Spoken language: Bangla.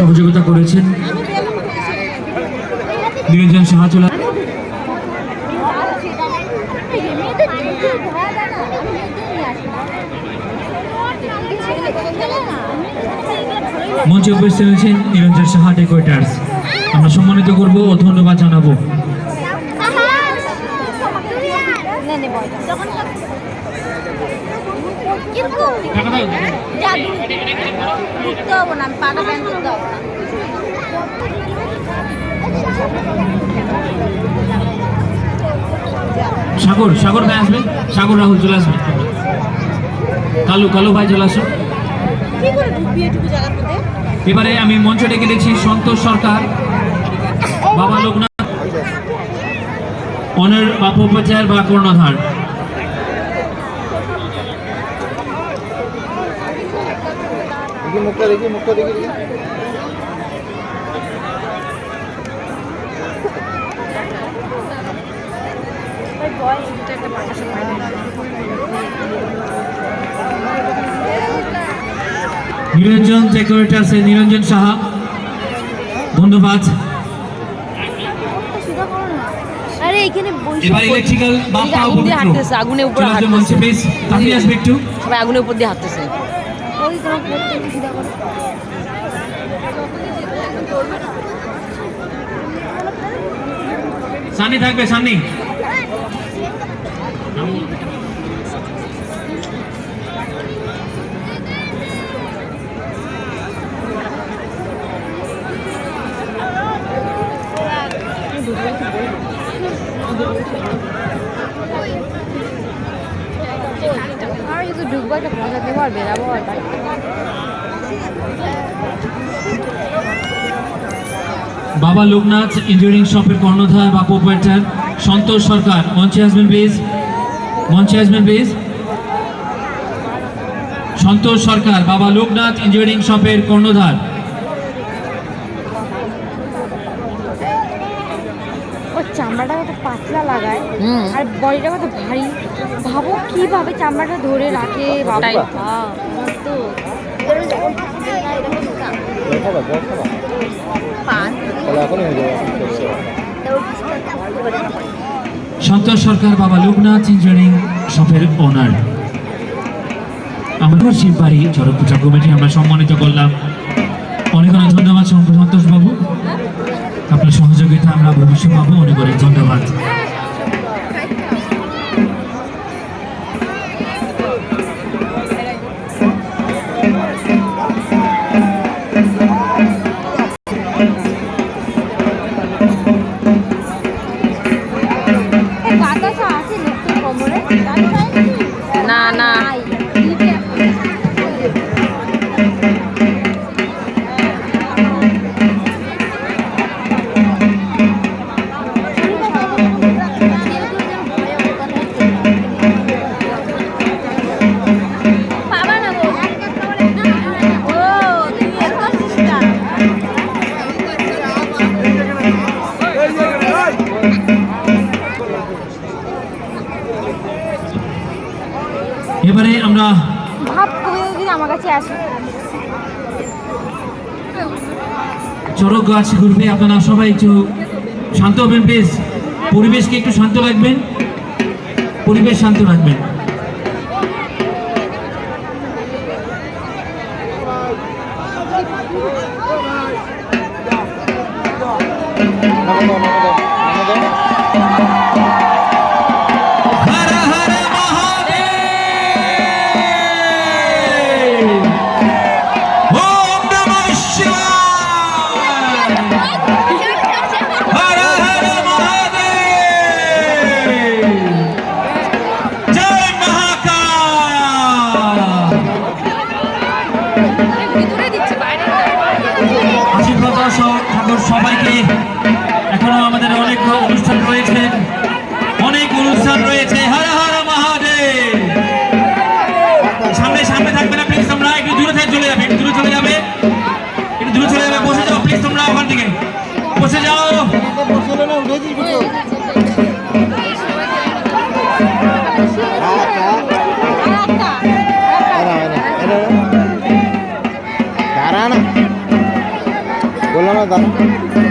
সহযোগিতা করেছেন নিরঞ্জন সাহা। চলে মঞ্চে উপস্থিত হয়েছেন নিরঞ্জন সাহা ডেকোরেটার্স। আমরা সম্মানিত করব ও ধন্যবাদ জানাবো। সাগর সাগর ভাই আসবে, সাগর রাহুল চলে আসবে, কালু ভাই চলে আসো। এবারে আমি মঞ্চ ডেকে দেখছি সন্তোষ সরকার, বাবা লোকনাথ অনার বাপোপাচার বা কর্ণধার। নিরঞ্জন ডেকোরেটার্স এর নিরঞ্জন সাহা, ধন্যবাদ। এবার ইলেকট্রিক্যাল বাপ্পা উপর আগুনের উপর হাঁটতেছে, প্লিজ তাহলে আসবে একটু, সবাই আগুনের উপর দিয়ে হাঁটতেছে। সানি থাকবে, সানি বাবা লোকনাথ ইঞ্জিনিয়ারিং শপের কর্ণধার বা প্রোপাইটার সন্তোষ সরকার, মঞ্চে আসবেন প্লিজ, মঞ্চে আসবেন প্লিজ। সন্তোষ সরকার, বাবা লোকনাথ ইঞ্জিনিয়ারিং শপের কর্ণধার। চামড়াটা কত পাতলা লাগায় আর বডিটা কত ভারী, ভাবো কিভাবে চামড়াটা ধরে রাখে। সন্তোষ সরকার, বাবা লোকনাথ ইঞ্জিনিয়ারিং শপের ওনার। আমাদের শিববাড়ি চড়ক পূজা কমিটি আমরা সম্মানিত করলাম। অনেক অনেক ধন্যবাদ সন্তোষ বাবু, আপনার সহযোগিতা আমরা ভবিষ্যৎ পাবো। অনেক অনেক ধন্যবাদ। না না এবারে আমরা আমার কাছে আসে চড়ক গাছ ঘুরবে। আপনারা সবাই একটু শান্ত হবেন প্লিজ, পরিবেশকে একটু শান্ত রাখবেন, পরিবেশ শান্ত রাখবেন। সবাইকে, এখনো আমাদের অনেক অনুষ্ঠান রয়েছে, বললাম না দাঁড়া